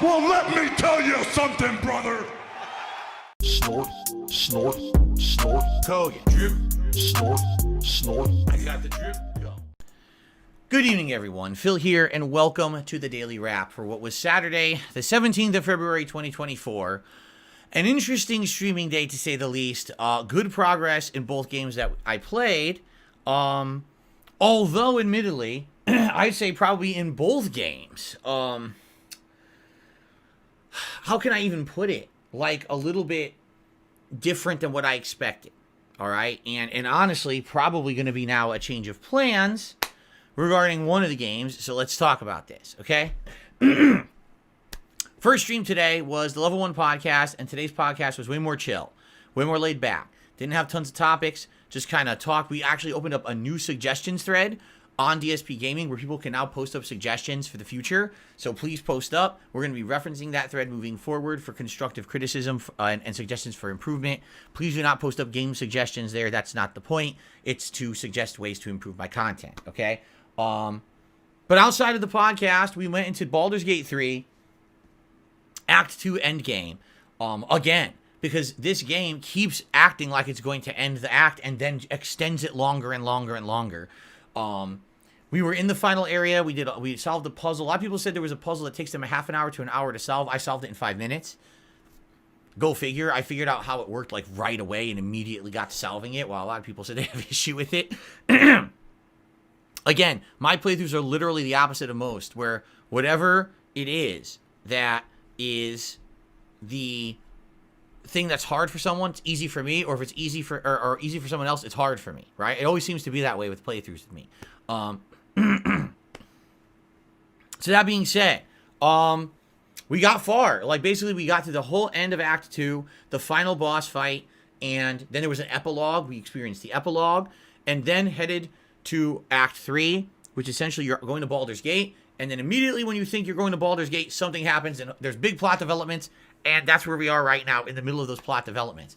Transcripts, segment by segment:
Well, let me tell you something, brother. Snort, snort, snort. Kogan. Drip. Snort, snort. I got the drip. Go. Good evening, everyone. Phil here, and welcome to the Daily Wrap for what was Saturday, the 17th of February, 2024. An interesting streaming day, to say the least. Good progress in both games that I played. Although, admittedly, I'd say probably in both games. How can I even put it? Like, a little bit different than what I expected. All right? And honestly, probably going to be now a change of plans regarding one of the games. So let's talk about this, okay? First stream today was the Level 1 podcast, and today's podcast was way more chill, way more laid back. Didn't have tons of topics, just kind of talk. We actually opened up a new suggestions thread on DSP Gaming where people can now post up suggestions for the future. So please post up. We're going to be referencing that thread moving forward for constructive criticism and suggestions for improvement. Please do not post up game suggestions there. That's not the point. It's to suggest ways to improve my content, okay? But outside of the podcast, we went into Baldur's Gate 3, Act 2 Endgame, again, because this game keeps acting like it's going to end the act and then extends it longer and longer and longer. We were in the final area. We solved the puzzle. A lot of people said there was a puzzle that takes them a half an hour to an hour to solve. I solved it in 5 minutes. Go figure. I figured out how it worked like right away and immediately got to solving it, while a lot of people said they have issue with it. Again, my playthroughs are literally the opposite of most, where whatever it is that is the thing that's hard for someone, it's easy for me, or if it's easy for or easy for someone else, it's hard for me, right? It always seems to be that way with playthroughs with me. So that being said, we got far. Like, basically, we got to the whole end of Act 2, the final boss fight, and then there was an epilogue. We experienced the epilogue, and then headed to Act 3, which essentially you're going to Baldur's Gate, and then immediately when you think you're going to Baldur's Gate, something happens, and there's big plot developments, and that's where we are right now, in the middle of those plot developments.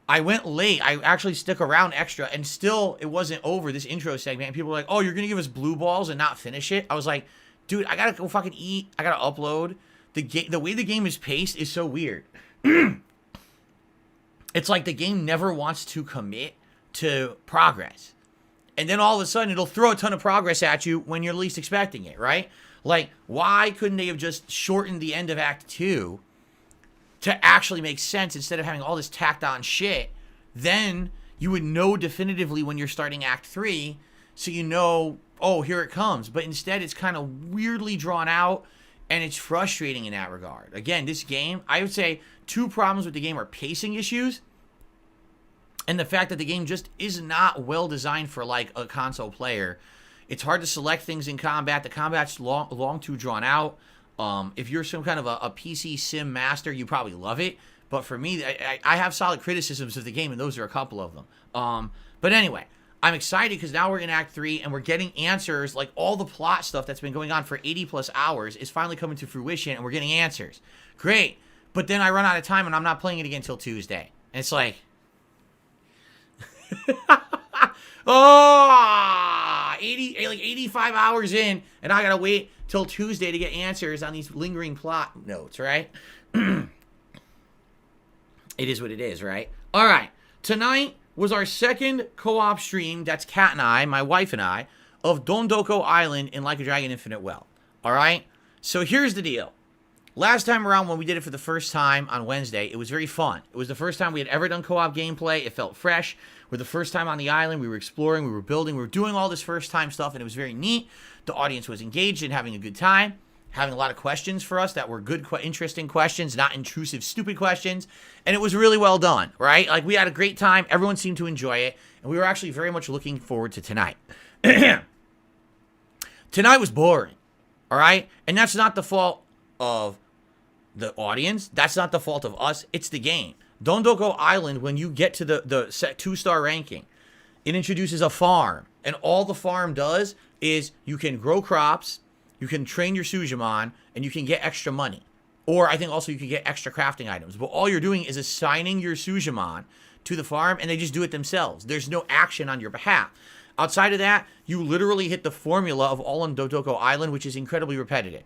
I went late. I actually stuck around extra, and still it wasn't over, this intro segment, and people were like, oh, you're going to give us blue balls and not finish it? I was like, dude, I got to go fucking eat. I got to upload. The way the game is paced is so weird. It's like the game never wants to commit to progress. And then all of a sudden, it'll throw a ton of progress at you when you're least expecting it, right? Like, why couldn't they have just shortened the end of Act 2 to actually make sense instead of having all this tacked on shit? Then you would know definitively when you're starting Act 3, so you know, oh, here it comes. But instead, it's kind of weirdly drawn out, and it's frustrating in that regard. Again, this game, I would say two problems with the game are pacing issues, and the fact that the game just is not well designed for, like, a console player. It's hard to select things in combat. The combat's long too drawn out. If you're some kind of a PC sim master, you probably love it. But for me, I have solid criticisms of the game, and those are a couple of them. But anyway, I'm excited because now we're in Act 3, and we're getting answers. Like, all the plot stuff that's been going on for 80-plus hours is finally coming to fruition, and we're getting answers. Great. But then I run out of time, and I'm not playing it again until Tuesday. And it's like... 85 hours in, and I gotta wait till Tuesday to get answers on these lingering plot notes, right? It is what it is, right? All right, tonight was our second co-op stream, that's Kat and I, my wife and I, of Dondoko Island in Like a Dragon Infinite Wealth. All right, so here's the deal. Last time around, when we did it for the first time on Wednesday, it was very fun. It was the first time we had ever done co-op gameplay. It felt fresh. We're the first time on the island. We were exploring. We were building. We were doing all this first-time stuff, and it was very neat. The audience was engaged and having a good time, having a lot of questions for us that were good, interesting questions, not intrusive, stupid questions. And it was really well done, right? Like, we had a great time. Everyone seemed to enjoy it, and we were actually very much looking forward to tonight. Tonight was boring, all right? And that's not the fault of the audience. That's not the fault of us. It's the game. Dondoko Island, when you get to the set 2-star ranking, it introduces a farm. And all the farm does is you can grow crops, you can train your Sujimon, and you can get extra money. Or I think also you can get extra crafting items. But all you're doing is assigning your Sujimon to the farm, and they just do it themselves. There's no action on your behalf. Outside of that, you literally hit the formula of all on Dondoko Island, which is incredibly repetitive.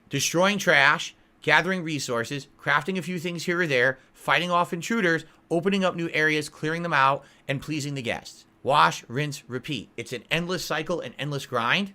Destroying trash, gathering resources, crafting a few things here or there, fighting off intruders, opening up new areas, clearing them out, and pleasing the guests. Wash, rinse, repeat. It's an endless cycle, an endless grind.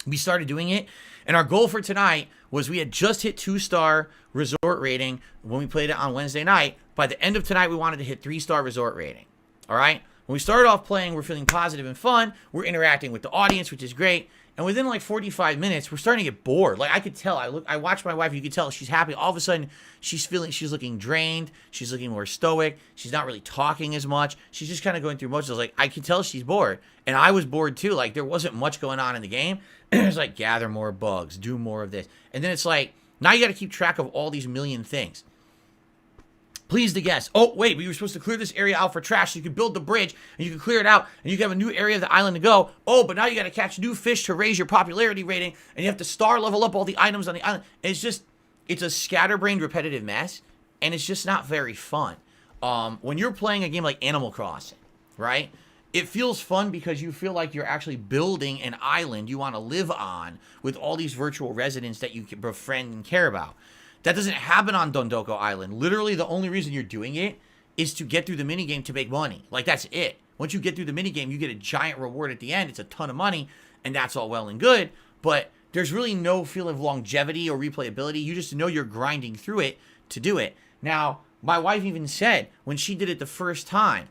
We started doing it, and our goal for tonight was we had just hit 2-star resort rating when we played it on Wednesday night. By the end of tonight, we wanted to hit 3-star resort rating. All right? When we started off playing, we're feeling positive and fun. We're interacting with the audience, which is great. And within like 45 minutes, we're starting to get bored. Like I could tell. I watched my wife. You could tell she's happy. All of a sudden, she's looking drained. She's looking more stoic. She's not really talking as much. She's just kind of going through motions. Like I could tell she's bored, and I was bored too. Like there wasn't much going on in the game. It's like gather more bugs, do more of this, and then it's like now you got to keep track of all these million things. Please the guests. Oh, wait, we were supposed to clear this area out for trash so you could build the bridge and you can clear it out and you can have a new area of the island to go. Oh, but now you got to catch new fish to raise your popularity rating and you have to star level up all the items on the island. And it's a scatterbrained, repetitive mess, and it's just not very fun. When you're playing a game like Animal Crossing, right? It feels fun because you feel like you're actually building an island you want to live on with all these virtual residents that you can befriend and care about. That doesn't happen on Dondoko Island. Literally, the only reason you're doing it is to get through the minigame to make money. Like, that's it. Once you get through the minigame, you get a giant reward at the end. It's a ton of money, and that's all well and good. But there's really no feeling of longevity or replayability. You just know you're grinding through it to do it. Now, my wife even said when she did it the first time,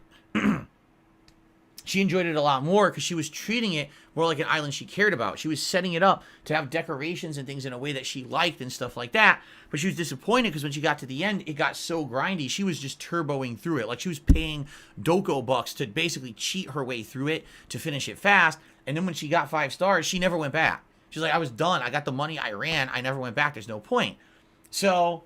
she enjoyed it a lot more because she was treating it more like an island she cared about. She was setting it up to have decorations and things in a way that she liked and stuff like that. But she was disappointed because when she got to the end, it got so grindy. She was just turboing through it. Like she was paying Doko bucks to basically cheat her way through it to finish it fast. And then when she got 5 stars, she never went back. She's like, I was done. I got the money. I ran. I never went back. There's no point. So,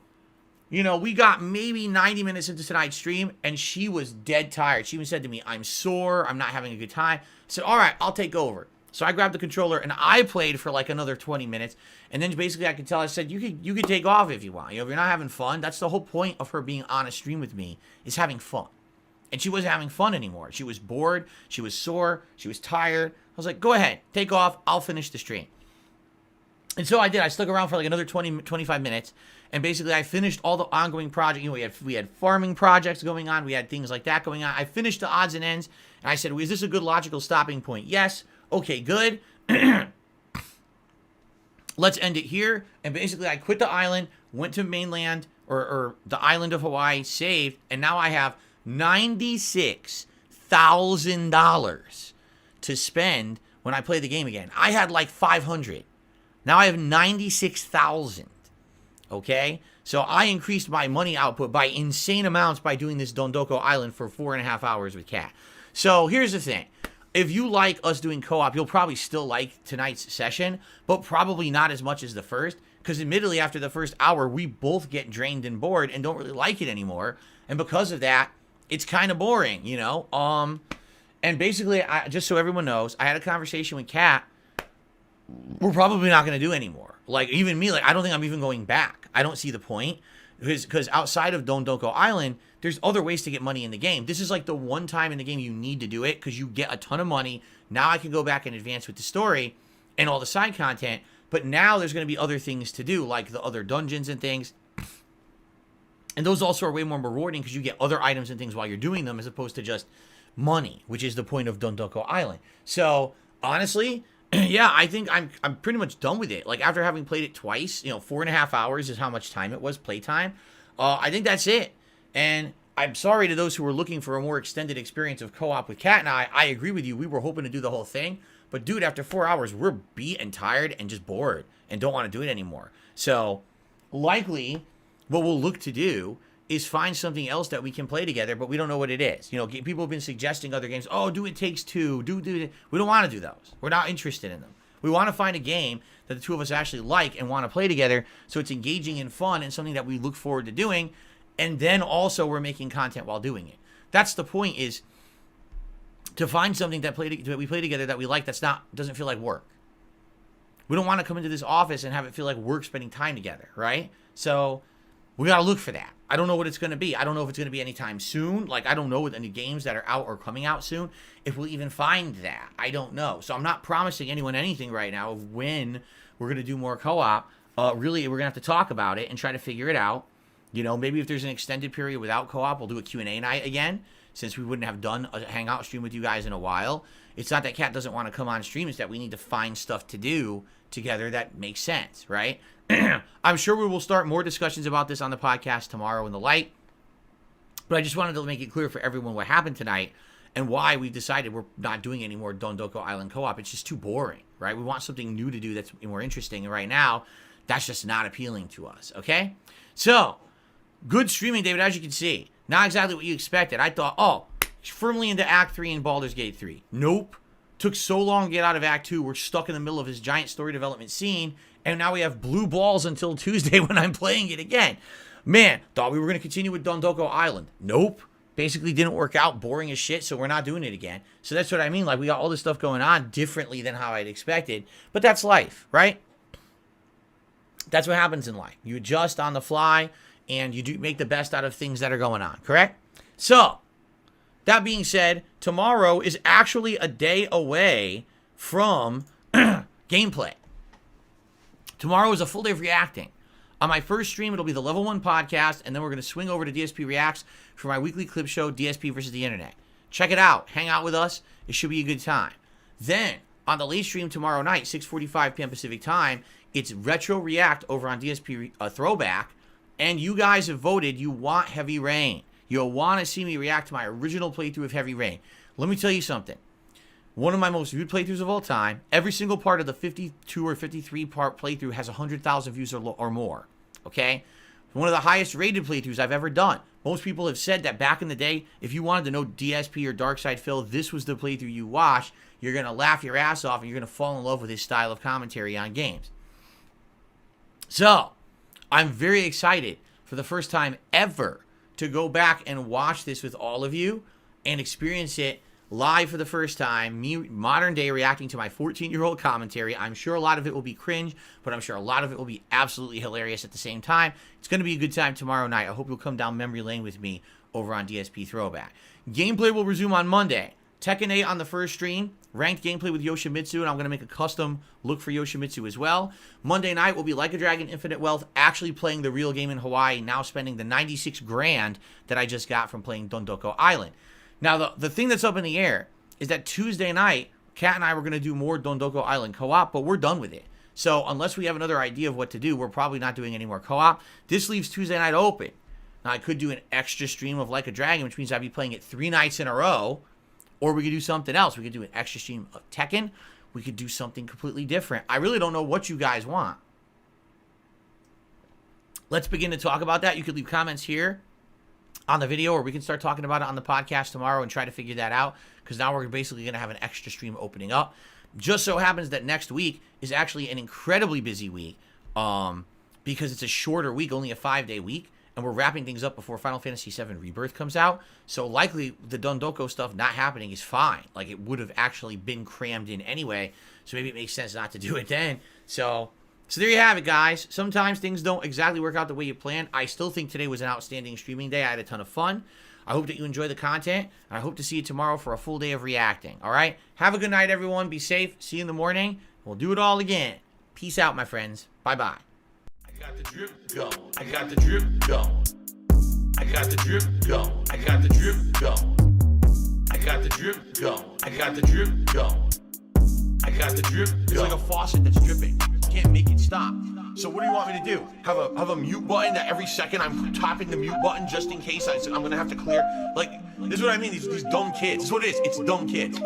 you know, we got maybe 90 minutes into tonight's stream, and she was dead tired. She even said to me, I'm sore. I'm not having a good time. I said, all right, I'll take over. So I grabbed the controller, and I played for like another 20 minutes. And then basically I could tell, I said, you could take off if you want. You know, if you're not having fun, that's the whole point of her being on a stream with me, is having fun. And she wasn't having fun anymore. She was bored. She was sore. She was tired. I was like, go ahead, take off. I'll finish the stream. And so I did. I stuck around for like another 25 minutes. And basically I finished all the ongoing projects. You know, we had farming projects going on. We had things like that going on. I finished the odds and ends. And I said, is this a good logical stopping point? Yes. Okay, good. Let's end it here. And basically I quit the island, went to mainland or the island of Hawaii, saved. And now I have $96,000 to spend when I play the game again. I had like 500. Now I have 96,000. Okay? So I increased my money output by insane amounts by doing this Dondoko Island for 4.5 hours with Kat. So here's the thing. If you like us doing co-op, you'll probably still like tonight's session, but probably not as much as the first. Because admittedly, after the first hour, we both get drained and bored and don't really like it anymore. And because of that, it's kind of boring, you know? And basically, just so everyone knows, I had a conversation with Kat. We're probably not going to do anymore. Like, even me, like, I don't think I'm even going back. I don't see the point. Because outside of Dondoko Island, there's other ways to get money in the game. This is like the one time in the game you need to do it because you get a ton of money. Now I can go back and advance with the story and all the side content. But now there's going to be other things to do, like the other dungeons and things. And those also are way more rewarding because you get other items and things while you're doing them as opposed to just money, which is the point of Dondoko Island. So, honestly, yeah, I think I'm pretty much done with it. Like, after having played it twice, 4.5 hours is how much time it was, playtime. I think that's it. And I'm sorry to those who were looking for a more extended experience of co-op with Kat and I agree with you. We were hoping to do the whole thing. But, dude, after 4 hours, we're beat and tired and just bored and don't want to do it anymore. So, likely, what we'll look to do is find something else that we can play together, but we don't know what it is. People have been suggesting other games. Oh, do It Takes Two. Do it. We don't want to do those. We're not interested in them. We want to find a game that the two of us actually like and want to play together so it's engaging and fun and something that we look forward to doing. And then also we're making content while doing it. That's the point, is to find something that we play together that we like doesn't feel like work. We don't want to come into this office and have it feel like work spending time together, right? So we got to look for that. I don't know what it's going to be. I don't know if it's going to be anytime soon. Like, I don't know what any games that are out or coming out soon, if we'll even find that. I don't know. So I'm not promising anyone anything right now of when we're going to do more co-op. really, we're going to have to talk about it and try to figure it out. You know, maybe if there's an extended period without co-op, we'll do a Q&A night again, since we wouldn't have done a hangout stream with you guys in a while. It's not that Kat doesn't want to come on stream. It's that we need to find stuff to do together that makes sense, right? I'm sure we will start more discussions about this on the podcast tomorrow in the light. But I just wanted to make it clear for everyone what happened tonight and why we decided we're not doing any more Dondoko Island co-op. It's just too boring, right? We want something new to do that's more interesting. And right now, that's just not appealing to us, okay? So, good streaming, David, as you can see. Not exactly what you expected. I thought, oh, firmly into Act 3 in Baldur's Gate 3. Nope. Took so long to get out of Act 2. We're stuck in the middle of his giant story development scene. And now we have blue balls until Tuesday when I'm playing it again. Man, thought we were going to continue with Dondoko Island. Nope. Basically didn't work out. Boring as shit, so we're not doing it again. So that's what I mean. Like, we got all this stuff going on differently than how I'd expected. But that's life, right? That's what happens in life. You adjust on the fly, and you do make the best out of things that are going on, correct? So, that being said, tomorrow is actually a day away from gameplay. Tomorrow is a full day of reacting. On my first stream, it'll be the Level 1 podcast, and then we're going to swing over to DSP Reacts for my weekly clip show, DSP versus the Internet. Check it out. Hang out with us. It should be a good time. Then, on the late stream tomorrow night, 6:45 p.m. Pacific time, it's Retro React over on DSP Throwback, and you guys have voted you want Heavy Rain. You'll want to see me react to my original playthrough of Heavy Rain. Let me tell you something. One of my most viewed playthroughs of all time. Every single part of the 52 or 53 part playthrough has 100,000 views or more. Okay? One of the highest rated playthroughs I've ever done. Most people have said that back in the day, if you wanted to know DSP or Darkside Phil, this was the playthrough you watched. You're going to laugh your ass off and you're going to fall in love with his style of commentary on games. So, I'm very excited for the first time ever to go back and watch this with all of you and experience it live for the first time, me modern day reacting to my 14-year-old commentary. I'm sure a lot of it will be cringe, but I'm sure a lot of it will be absolutely hilarious at the same time. It's going to be a good time tomorrow night. I hope you'll come down memory lane with me over on DSP Throwback. Gameplay will resume on Monday. Tekken 8 on the first stream, ranked gameplay with Yoshimitsu, and I'm going to make a custom look for Yoshimitsu as well. Monday night will be Like a Dragon Infinite Wealth, actually playing the real game in Hawaii, now spending the 96 grand that I just got from playing Dondoko Island. Now, the thing that's up in the air is that Tuesday night, Kat and I were going to do more Dondoko Island co-op, but we're done with it. So unless we have another idea of what to do, we're probably not doing any more co-op. This leaves Tuesday night open. Now, I could do an extra stream of Like a Dragon, which means I'd be playing it 3 nights in a row, or we could do something else. We could do an extra stream of Tekken. We could do something completely different. I really don't know what you guys want. Let's begin to talk about that. You could leave comments here on the video, or we can start talking about it on the podcast tomorrow and try to figure that out, because now we're basically going to have an extra stream opening up. Just so happens that next week is actually an incredibly busy week, because it's a shorter week, only a 5-day week, and we're wrapping things up before Final Fantasy VII Rebirth comes out. So likely the Dondoko stuff not happening is fine. Like, it would have actually been crammed in anyway, so maybe it makes sense not to do it then. So there you have it, guys. Sometimes things don't exactly work out the way you planned. I still think today was an outstanding streaming day. I had a ton of fun. I hope that you enjoy the content, and I hope to see you tomorrow for a full day of reacting. All right? Have a good night, everyone. Be safe. See you in the morning. We'll do it all again. Peace out, my friends. Bye-bye. I got the drip going. I got the drip going. I got the drip going. I got the drip going. I got the drip going. I got the drip going. I got the drip going. It's like a faucet that's dripping. Can't make it stop. So what do you want me to do? Have a mute button that every second I'm tapping the mute button just in case I'm gonna have to clear? Like, this is what I mean. These dumb kids. This is what it is. It's dumb kids.